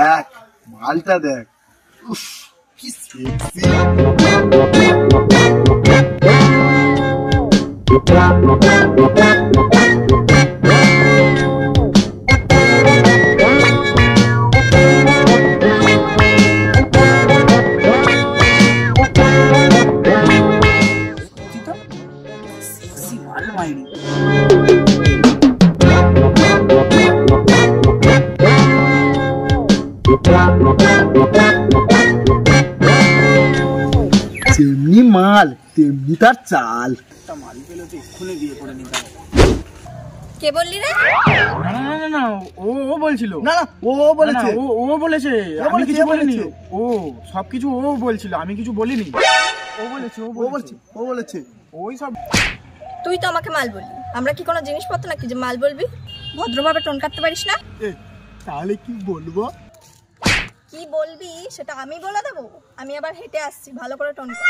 দেখ মালটা দেখ, উফ কি সেক্সি। যেমনি মাল তেমনি তার চাল। মাল পেলে তো এক্ষুনি বিয়ে করে নিতাম। কে বললি রে? না না না না, ও বলছিল। না না ও বলেছে, ও বলেছে, আমি কিছু বলিনি। ও সবকিছু ও বলছিল, আমি কিছু বলিনি। ও বলেছে, ও বলেছে ওই সব। তুই তো আমাকে মাল বললি, আমরা কি কোনো জিনিসপত্র নাকি যে মাল বলবি? ভদ্রভাবে টোন কাটতে পারিস না? তাহলে কি বলবো? কি বলবি সেটা আমি বলে দেবো? আমি আবার হেঁটে আসছি, ভালো করে টোন কর।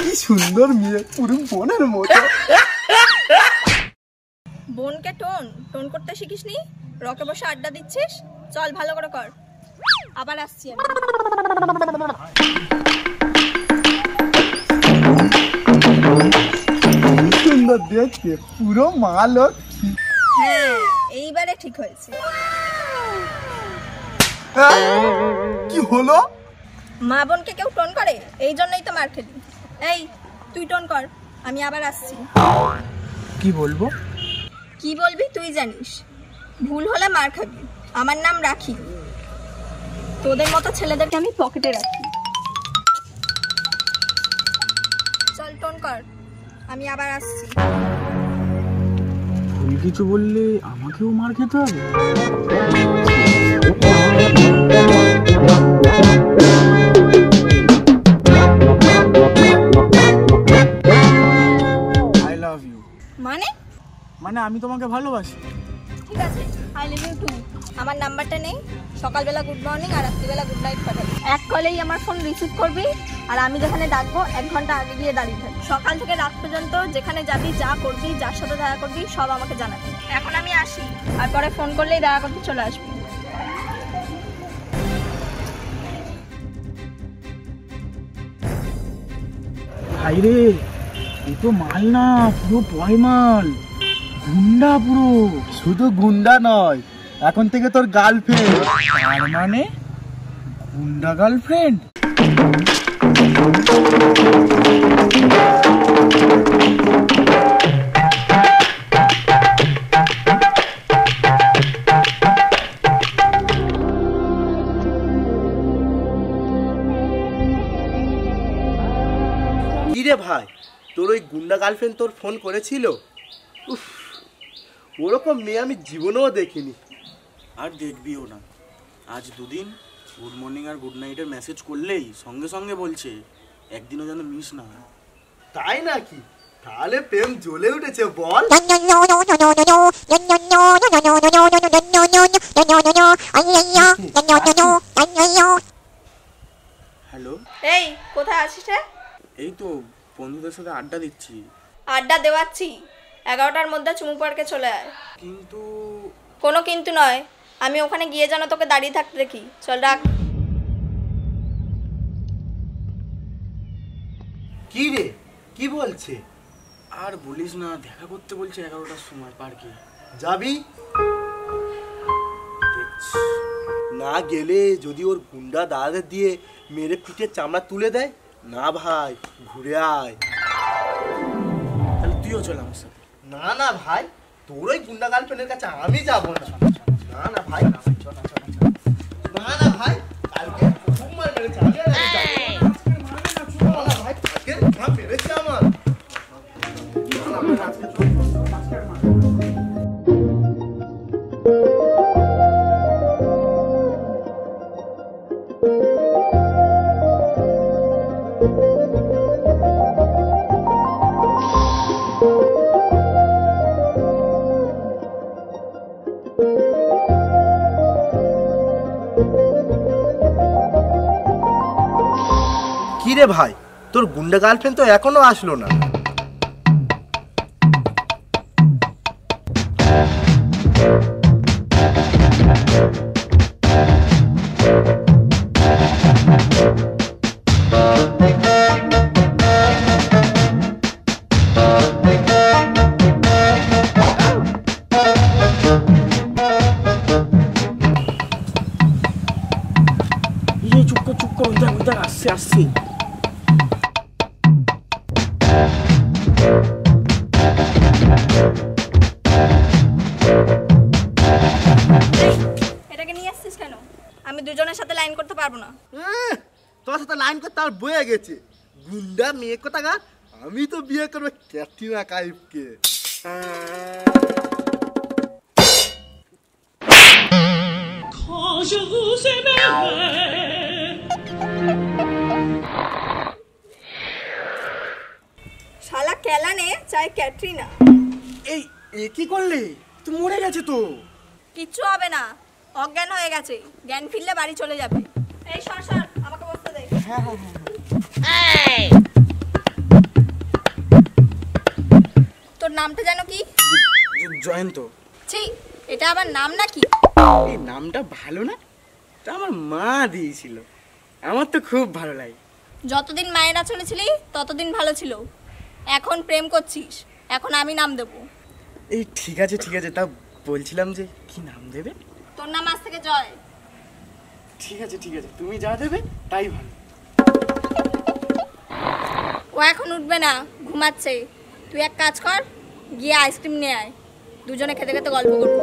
কি সুন্দর মেয়ে, পুরো বোনের মতো। বোনকে টোন টোন করতে শিখিসনি? রকে বসে আড্ডা দিচ্ছিস? চল ভালো করে কর, আবার আসছি আমি। সুন্দর দেখতে, পুরো মাল। হ্যাঁ এইবারে ঠিক হয়েছে। কি হলো? মা বোনকে কেউ টোন করে? এই জন্যই তো মার খেলি। এই তুই টোন কর, আমি আবার আসছি। কি বলবো? কি বলবি তুই জানিস, ভুল হলে মার খাবি। আমার নাম রাখি, তোদের মতো ছেলেদেরকে আমি পকেটে রাখি। চল টোন কর, আমি আবার আসছি। ভুল কিছু বললে আমাকেও মার খেতে হবে? I love you. মানে আমি তোমাকে ভালোবাসি। ঠিক আছে, আই লাভ ইউ টু। আমার নাম্বারটা নেই, সকালবেলা গুড মর্নিং আর রাত্রিবেলা গুড নাইট পাঠাবি। এক কলেই আমার ফোন রিসিভ করবি, আর আমি যেখানে ডাকবো 1 ঘন্টা আগে গিয়ে দাঁড়িয়ে থাকবি। সকাল থেকে রাত পর্যন্ত যেখানে যাবি, যা করবি, যার সাথে দেখা করবি, সব আমাকে জানাবি। এখন আমি আসি, আর পরে ফোন করলেই দেখা করতে চলে আসবি। ভাই রে, এ তো মাল না, পুরো পয়মাল, গুন্ডা পুরো। শুধু গুন্ডা নয়, এখন থেকে তোর গার্লফ্রেন্ড। তার মানে গুন্ডা গার্লফ্রেন্ড? কিরে ভাই, তোর ওই গুন্ডা গার্লফ্রেন্ড তোর ফোন করেছিল? উফ, ওরকম মেয়ে আমি জীবনেও দেখিনি। আর দেখবিও না। আজ 2 দিন গুড মর্নিং আর গুড নাইটের মেসেজ করলেই সঙ্গে সঙ্গে বলছে, একদিনও যেন মিস না হয়। তাই নাকি? তাহলে প্রেম জ্বলে উঠেছে বল। হ্যালো, এই কোথায় আছিস রে? এই তো বন্ধুদের সাথে আড্ডা দিচ্ছি। আড্ডা দেওয়াচ্ছি, 11টার মধ্যে চুমু পার্কে চলে আয়। কিন্তু কোনো কিন্তু নয়, আমি ওখানে গিয়ে যেন তোকে দাঁড়িয়ে থাকতে দেখি। চল রাখ। কি রে, কি বলছে? আর বলিস না, দেখা করতে বলছে 11টার সময় পার্কে। যাবি? দেখছি। না গেলে যদি ওর গুন্ডা দাদাদের দিয়ে মেরে পিঠে চামড়া তুলে দেয় না ভাই, ঘুরে আয়। তাহলে তুইও চল আমার সাথে। না না ভাই, তোর ওই গুন্ডা গার্লফ্রেন্ডের কাছে আমি যাবো না। না না ভাই, না না ভাই, কালকে প্রথমবার মেরেছে, আমি আর যাবো না। না ভাই, কালকে মেরেছে আমার। কিরে ভাই, তোর গুন্ডা গার্লফ্রেন্ড তো এখনো আসলো না। চুপ কর ওই আসছে আসছে। এটাকে নিয়ে আসছিস কেন? আমি দুজনের সাথে লাইন করতে পারবো না। তোর সাথে লাইন করতে আর বয়ে গেছে। গুন্ডা মেয়ে কোথাকার, আমি তো বিয়ে করবো ক্যাটরিনা কাইফকে। শালা কেলানে চাই ক্যাটরিনা। এই এ কি করলে? তো মরে গেছে তো। কিচ্ছু হবে না, অজ্ঞান হয়ে গেছে, জ্ঞান ফিরলে বাড়ি চলে যাবে। এই সর সর, আমাকে বসতে দে। তোর নামটা জানো কি? জয়ন্ত। ছি, এটা আবার নাম নাকি? এই নামটা ভালো না? তা আমার মা দিয়েছিল, আমার তো খুব ভালো লাগে। যতদিন মায়ের আঁচলে ছিলি ততদিন ভালো ছিল। এখন প্রেম করছিস, এখন আমি নাম দেব। এই ঠিক আছে তা বলছিলাম যে কি নাম দেবে? তোর নাম আজ থেকে জয়। ঠিক আছে তুমি যা দেবে তাই ভালো। ও এখন উঠবে না, ঘুমাচ্ছে। তুই এক কাজ কর, গিয়ে আইসক্রিম নিয়ে আয়, দুজনে খেতে খেতে গল্প করবো।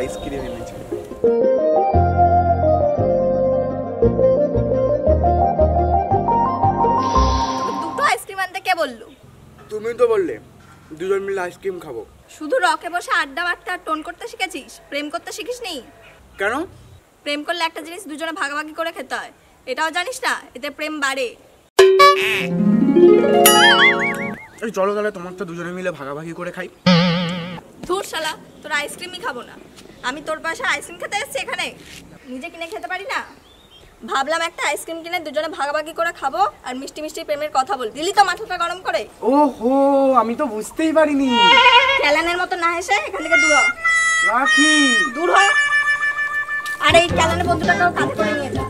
আইসক্রিম এনেছে। দুটো আইসক্রিম আনতে কে বললো? তুমি তো বললে দুজন মিলে আইসক্রিম খাবো। শুধু রকে বসে আড্ডা মারতে আর টোন করতে শিখেছিস, প্রেম করতে শিখিস নি? কেন? প্রেম করলে একটা জিনিস দুজনে ভাগাভাগি করে খেতে হয়, এটাও জানিস না? এতে প্রেম বাড়ে। এই চলো তাহলে তোমার তো দুজনে মিলে ভাগাভাগি করে খাই। ধুর শালা, তোর আইসক্রিমই খাবো না। আমি তোর পাশে আইসক্রিম খেতে এসেছি এখানে, নিজে কিনে খেতে পারি না? ভাবলাম একটা আইসক্রিম কিনে দুজনে ভাগাভাগি করে খাবো আর মিষ্টি মিষ্টি প্রেমের কথা বল। দিলি তো মাথাটা গরম করে। ওহো, আমি তো বুঝতেই পারিনি। ক্যালানের মতো না হেসে এখান থেকে দূর হ। রাখি। দূর হ। আর এই ক্যালানের বন্ধুটাকেও কাঁধে করে নিয়ে যা।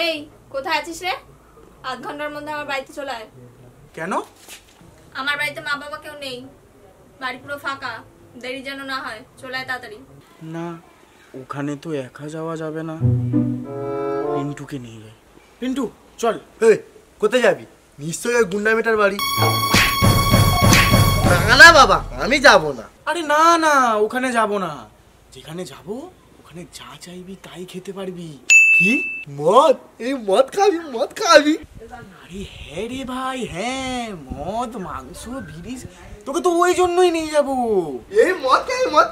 এই কোথায় আছিস রে? আধ ঘন্টার মধ্যে আমার বাড়িতে চলে আয়। কেন? আমার বাড়িতে মা বাবা কেউ নেই, বাড়ি পুরো ফাঁকা, দেরি যেন না হয়, চলে আয় তাড়াতাড়ি। না, ওখানে তো একা যাওয়া যাবে না, পিন্টুকে নিয়ে যাই। পিন্টু চল। কোথায় যাবি? নিশ্চয়ই গুন্ডা মেটার বাড়ি। না বাবা, আমি যাব না। আরে না না, ওখানে যাব না। যেখানে যাব ওখানে যা চাইবি তাই খেতে পারবি। কি মদ? এই মদ খাবি? মদ খাবি? আরে হ্যাঁ রে ভাই, হ্যাঁ, মদ মাংস বিড়ি, তোকে তো ওই জন্যই নিয়ে যাব। এই মদ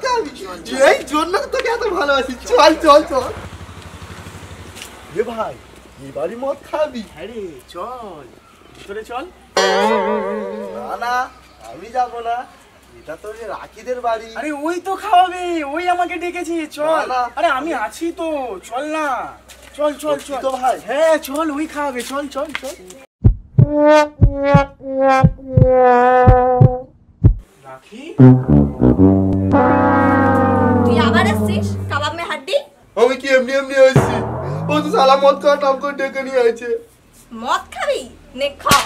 খাবি? এই জন্য তোকে এত ভালোবাসি। চল চল চল। এ ভাই, এবারই মদ খাবি? হ্যাঁ রে, চল ভিতরে চল। না না, আমি যাব না, এটা তো রাকিদের বাড়ি। আরে ওই তো খাওয়াবে, ওই আমাকে ডেকেছে, চল। না। আরে আমি আছি তো, চল না, চল চল চল তো ভাই। হ্যাঁ চল, ওই খাওয়াবে, চল চল চল। রাখি, তুই আবার আসছিস? কাবাব মে হাড্ডি। আমি কি এমনি এমনি আসছি? ও তো শালা মদ খাওয়া নাম করে ডেকে নিয়ে আছে। মদ খাবি? নে খা।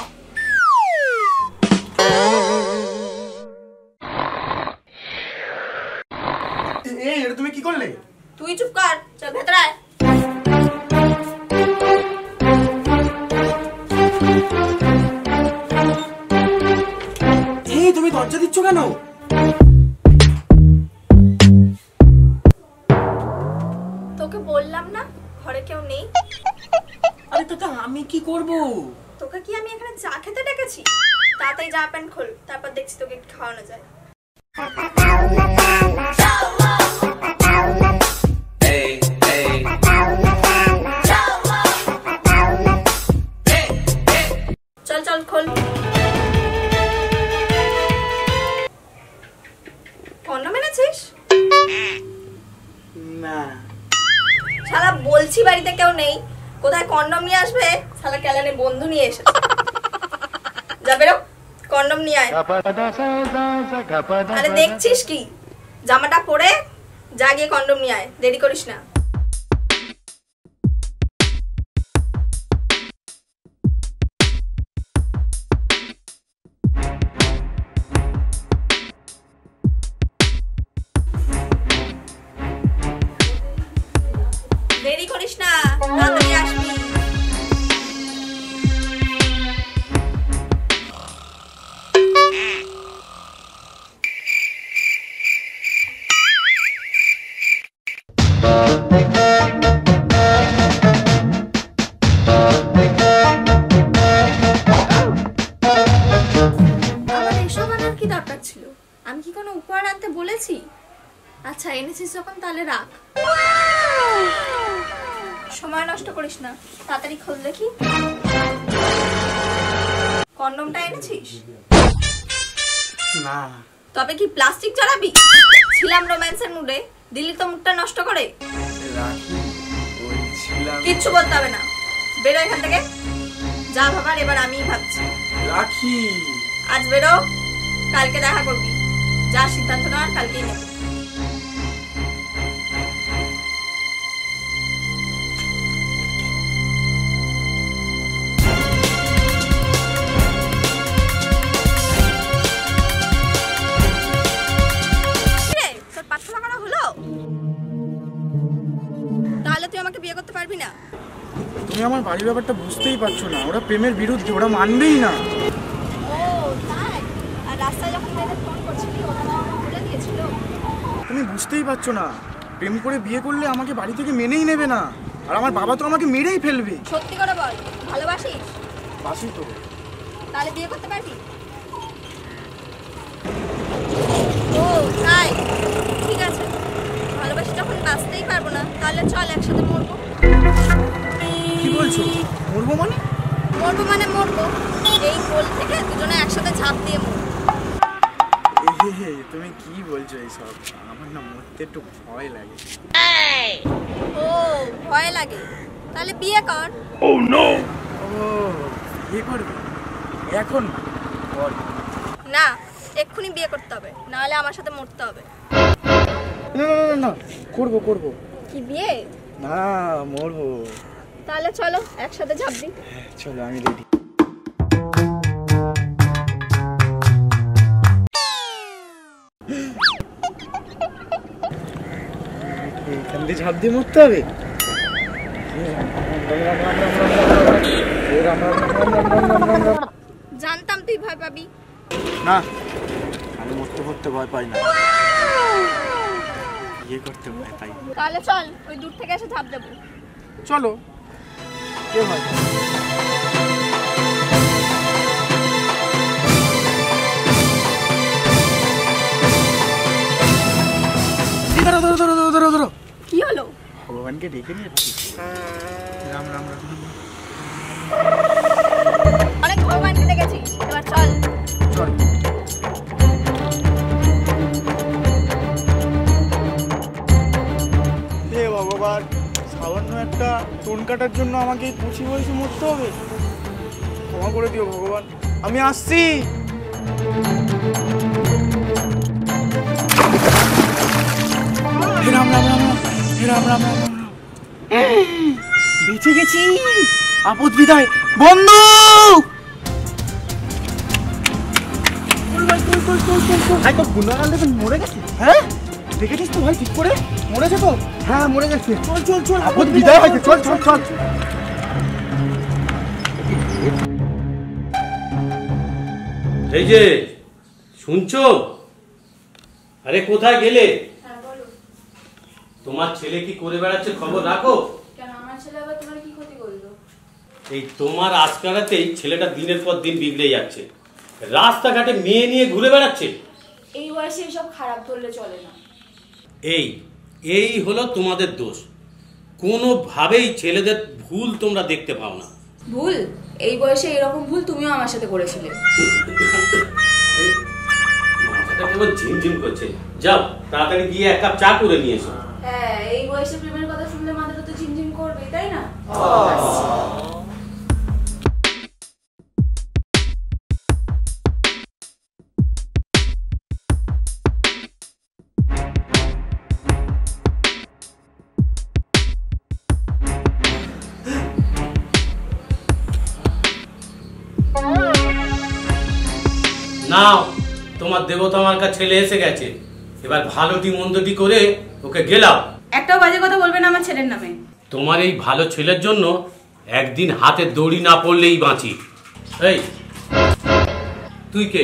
এই এটা তুমি কি করলে? তুই চুপ কর, চল ভেতরে আয়। লজ্জা দিচ্ছ কেন? তোকে বললাম না ঘরে কেউ নেই। আরে তাতে আমি কি করব? তোকে কি আমি এখানে চা খেতে ডেকেছি? তাড়াতাড়ি জামা প্যান্ট খোল, তারপর দেখছি তোকে একটু খাওয়ানো যায়। চল চল খোল। কন্ডম এনেছিস? না। শালা বলছি বাড়িতে কেউ নেই, কোথায় কন্ডম নিয়ে আসবে? শালা কেলানে বন্ধু নিয়ে এসে। যা বেরো, কন্ডম নিয়ে আয়। আরে দেখছিস কি, জামাটা পরে যা গিয়ে কন্ডম নিয়ে আয়, দেরি করিস না। দেরি করিস না, তাড়াতাড়ি আসবি। আমার এসব আনার কি দরকার ছিল? আমি কি কোনো উপহার আনতে বলেছি? আচ্ছা এনেছিস যখন তাহলে রাখ। সময় নষ্ট করিস না, তাড়াতাড়ি খোল দেখি। কন্ডমটা এনেছিস? না। তবে কি প্লাস্টিক জড়াবি? ছিলাম রোম্যান্সের মুডে, দিল্লি তো মুডটা নষ্ট করে। রাখি, বলছিলাম। কিচ্ছু বলতে হবে না, বেরো এখান থেকে। যা ভাবার এবার আমিই ভাবছি। রাখি। আজ বেরো, কালকে দেখা করবি। যা সিদ্ধান্ত নেওয়ার কালকেই নেব। তোর পাঠশালা করা হলো? তাহলে তুই আমাকে বিয়ে করতে পারবি না? তুমি আমার বাড়ির ব্যাপারটা বুঝতেই পারছো না, ওরা প্রেমের বিরুদ্ধে, ওরা মানবেই না। ও তাই? আর রাস্তায় যখন মেয়েদের ফোন করছিলি ওরা আমাকে বলে দিয়েছিল? তুমি বুঝতেই পারছো না, প্রেম করে বিয়ে করলে আমাকে বাড়ি থেকে মেনেই নেবে না, আর আমার বাবা তো আমাকে মেরেই ফেলবে। সত্যি করে বল, ভালোবাসিস? বাসি তো। তাহলে বিয়ে করতে পারবি? ও তাই, ঠিক আছে। ভালোবাসি যখন বাঁচতেই পারবো না, তাহলে চল একসাথে মরবো। কি বলছো? মরবো মানে? মরবো মানে মরবো, এই কোল থেকে দুজনে একসাথে ঝাঁপ দিয়ে মরবো। তুমি কি বলছো এইসব? আমার না মরতে একটু ভয় লাগে। ও ভয় লাগে? তাহলে বিয়ে কর। ও বিয়ে করবে? এখন না, এক্ষুনি বিয়ে করতে হবে, নাহলে আমার সাথে মরতে হবে। না না না, করবো করবো। কি বিয়ে? না, মরবো। তাহলে চলো একসাথে ঝাঁপ দিই। চলো, আমি রেডি। এখান দিয়ে ঝাঁপ দিয়ে মরতে হবে? জানতাম তুই ভয় পাবি। না, আমি মরতে মরতে ভয় পাই না, বিয়ে করতে ভয় পাই। তাহলে চল ওই দূর থেকে এসে ঝাঁপ দেবো। চলো, কে ভয় পায়? ধরো ধরো ধরো ধরো ধরো ধরো। কি হলো? ভগবানকে ডেকে নিয়েছি। রাম রাম রাম। অনেক ভগবানকে দেখেছি, এবার চল। চল। হে ভগবান, সামান্য একটা চুন কাটার জন্য আমাকে এই কুচি বয়সে মরতে হবে? ক্ষমা করে দিও ভগবান, আমি আসছি। হে রাম রাম রাম রাম, হে রাম রাম রাম রাম। বেঁচে গেছি, আপদ বিদায়। বন্ধু, গুন্ডাগাল দেখে মরে গেছে? হ্যাঁ, দেখেছিস তো ভাই ঠিক করে? মরেছে তো? হ্যাঁ মরে গেছে। চল চল চল, আপদ বিদায় হয়েছে। চল চল চল। এই যে শুনছো? আরে কোথায় গেলে? তোমার ছেলে কি করে বেড়াচ্ছে খবর রাখো? কেন আমার ছেলে আবার তোমার কি ক্ষতি করলো? এই তোমার আজকারাতেই ছেলেটা দিনের পর দিন বিগড়ে যাচ্ছে, রাস্তাঘাটে মেয়ে নিয়ে ঘুরে বেড়াচ্ছে। এই বয়সে এসব খারাপ ধরলে চলে না। এই হলো তোমাদের দোষ, কোনোভাবেই ছেলেদের ভুল তোমরা দেখতে পাও না। ভুল? এই বয়সে এরকম ভুল তুমিও আমার সাথে করেছিলে। মাথাটা কেমন ঝিমঝিম করছে, যাও তাড়াতাড়ি গিয়ে এক কাপ চা করে নিয়ে এসো। হ্যাঁ, এই বয়সে প্রেমের কথা শুনলে মাথাটা তো ঝিমঝিম করবে, তাই না? নাও, তোমার দেবতা মার্কা ছেলে এসে গেছে, এবার ভালোটি মন্দটি করে ওকে গেলাও। একটাও বাজে কথা বলবে না আমার ছেলের নামে। তোমার এই ভালো ছেলের জন্য একদিন হাতে দড়ি না পড়লেই বাঁচি। এই তুই কে?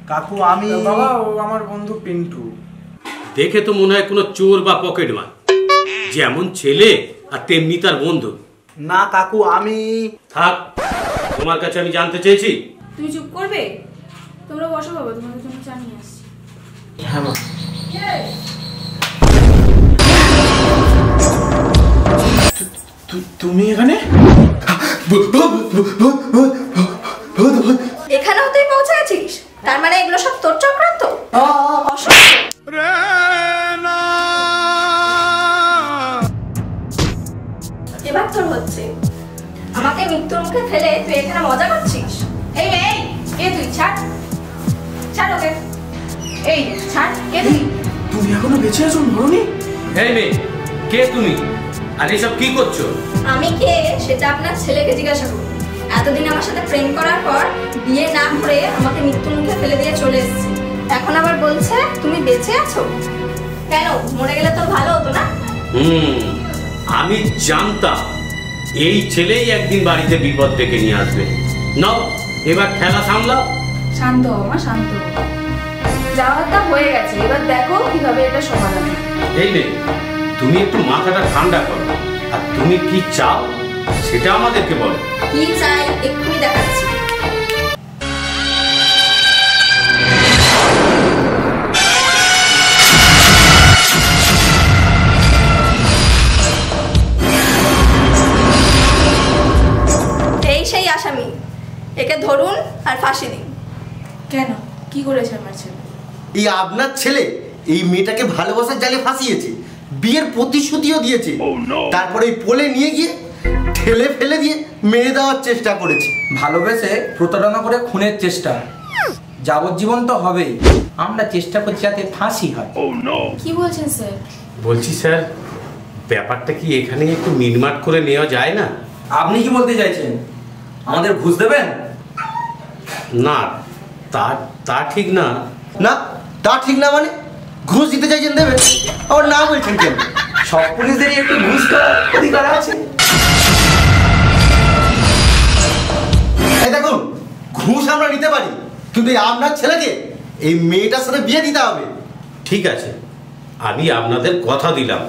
কাকু আমি বাবা, ও আমার বন্ধু পিন্টু। দেখে তো মনে হয় কোনো চোর বা পকেটমার, যেমন ছেলে আর তেমনি তার বন্ধু। না কাকু আমি থাক, তোমার কাছে আমি জানতে চেয়েছি। তুমি চুপ করবে? তোমরা বসো বাবা, তোমাদের জন্য চা নিয়ে আসছি। হ্যাঁ মা। তুমি এখানে? এখানেও তুই পৌঁছে গেছিস? তার মানে এগুলো সব তোর চক্রান্ত? এবার তোর হচ্ছে, আমাকে মৃত্যুর মুখে ফেলে তুই এখানে মজা করছিস? এই এই, কে তুই? ছাড় ছাড় ওকে। এই ছাড়, কে তুই? তুমি এখনো বেঁচে আছো মরনি? এই মেয়ে, কে তুমি আর এসব কি করছো? আমি কে সেটা আপনার ছেলেকে জিজ্ঞাসা করুন। এতদিন আমার সাথে প্রেম করার পর বিয়ে না করে আমাকে মৃত্যুর মুখে ফেলে দিয়ে চলে এসেছে, এখন আবার বলছে তুমি বেঁচে আছো। কেন, মরে গেলে তোর ভালো হতো না? আমি জানতাম এই ছেলেই একদিন বাড়িতে বিপদ ডেকে নিয়ে আসবে। নাও এবার খেলা সামলাও। শান্ত হও মা, শান্ত হও। যাওয়ারটা হয়ে গেছে, এবার দেখো কিভাবে এটা সমাধান হয়। এই মেয়ে, তুমি একটু মাথাটা ঠান্ডা করো, আর তুমি কি চাও সেটা আমাদেরকে বলো। কি চাই এক্ষুনি দেখাচ্ছি। এই সেই আসামি, একে ধরুন আর ফাঁসি দিন। কেন, কি করেছে আমার ছেলে? এই আপনার ছেলে এই মেয়েটাকে ভালোবাসার জালে ফাঁসিয়েছে, বিয়ের প্রতিশ্রুতিও দিয়েছে, তারপরে এই পোলে নিয়ে গিয়ে ঠেলে ফেলে দিয়ে মেরে দেওয়ার চেষ্টা করেছে। ভালোবেসে প্রতারণা করে খুনের চেষ্টা, যাবজ্জীবন তো হবেই। আমরা চেষ্টা করছি যাতে ফাঁসি হয়। কি বলছেন স্যার? বলছি স্যার, ব্যাপারটা কি এখানে একটু মিটমাট করে নেওয়া যায় না? আপনি কি বলতে চাইছেন, আমাদের ঘুষ দেবেন? না, তা ঠিক না। না, তা ঠিক না মানে? ঘুষ দিতে চাইছেন দেবেন, আবার না বলছেন কেন? সব পুলিশদেরই একটু ঘুষ খাওয়ার অধিকার আছে। এই দেখুন, ঘুষ আমরা নিতে পারি, কিন্তু এই আপনার ছেলেকে এই মেয়েটার সাথে বিয়ে দিতে হবে। ঠিক আছে, আমি আপনাদের কথা দিলাম,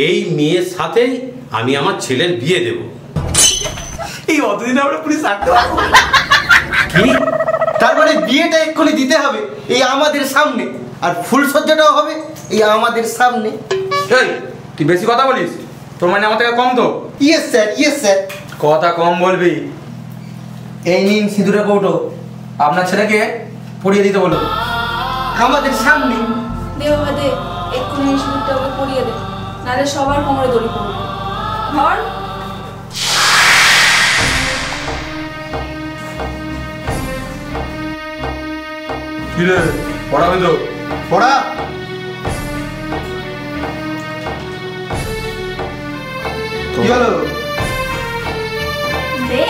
এই মেয়ের সাথেই আমি আমার ছেলের বিয়ে দেব। এই অতদিন আমরা পুলিশ থাকতে পারবো? কি? তার মানে বিয়েটা এক্ষুনি দিতে হবে এই আমাদের সামনে, আর ফুলসজ্জাটাও হবে এই আমাদের সামনে। এই, তুই বেশি কথা বলিস, তোর মানে আমার থেকে কম তো? Yes sir, yes sir. কথা কম বলবি। এই নিন সিঁদুরে কৌটো, আপনার ছেলেকে পড়িয়ে দিতে বলো। আমাদের সামনে। দে বাবা দে, এক্ষুনি এই সিঁদুরটা ওকে পরিয়ে দে, নাহলে সবার কোমরে দড়ি পড়বে। ধর। কি রে, পড়াবে তো? পড়া। কি হলো? দে।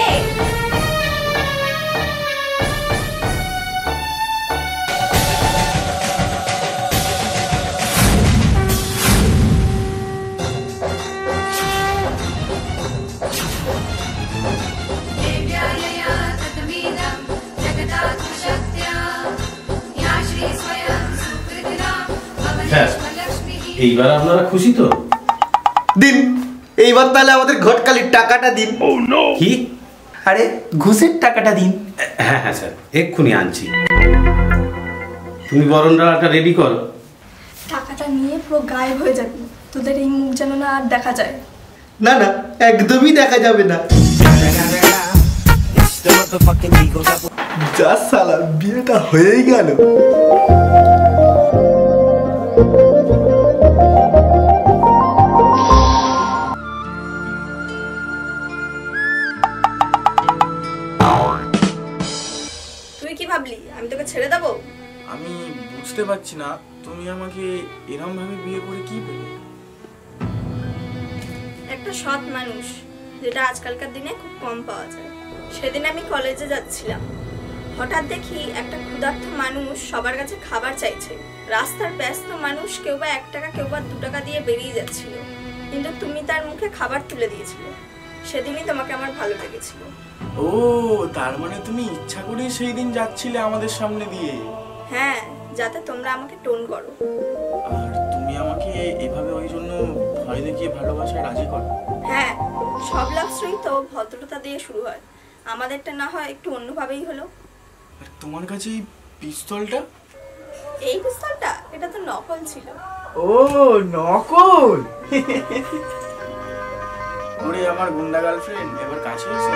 देव्यालया तद्वीदं जगदात्मशक्त्या या এইবার আপনারা খুশি তো? দিন, এইবার তাহলে আমাদের ঘটকালির টাকাটা দিন। কি? আরে ঘুষের টাকাটা দিন। হ্যাঁ হ্যাঁ স্যার, এক্ষুনি আনছি। তুমি বরণ ডালাটা রেডি করো। টাকাটা নিয়ে পুরো গায়েব হয়ে যাবি, তোদের এই মুখ যেন না আর দেখা যায়। না না, একদমই দেখা যাবে না। যা শালা, বিয়েটা হয়েই গেল। তুই কি ভাবলি আমি তোকে ছেড়ে দেবো? আমি বুঝতে পারছি না তুমি আমাকে এরম ভাবে বিয়ে করে কি পেলে? একটা সৎ মানুষ, যেটা আজকালকার দিনে খুব কম পাওয়া যায়। সেদিন আমি কলেজে যাচ্ছিলাম, হঠাৎ দেখি একটা ক্ষুধার্ত মানুষ সবার কাছে খাবার চাইছে। রাস্তার ব্যস্ত মানুষ কেউ বা 1 টাকা কেউ বা 2 টাকা দিয়ে বেরিয়ে যাচ্ছিল, কিন্তু তুমি তার মুখে খাবার তুলে দিয়েছিলে। সেদিনই তোমাকে আমার ভালো লেগেছিল। ও, তার মানে তুমি ইচ্ছা করেই সেই দিন যাচ্ছিলে আমাদের সামনে দিয়ে? হ্যাঁ, যাতে তোমরা আমাকে টোন করো। আর তুমি আমাকে এভাবে ওই জন্য ভয় দেখিয়ে ভালোবাসায় রাজি করো? হ্যাঁ, সব লাভ স্টোরি তো ভদ্রতা দিয়ে শুরু হয়, আমাদেরটা না হয় একটু অন্যভাবেই হলো। আর তোমার কাছে এই পিস্তলটা? এই পিস্তলটা, এটা তো নকল ছিল। ও, নকল। ওরে আমার গুন্ডা গার্লফ্রেন্ড, এবার কাছে এসো।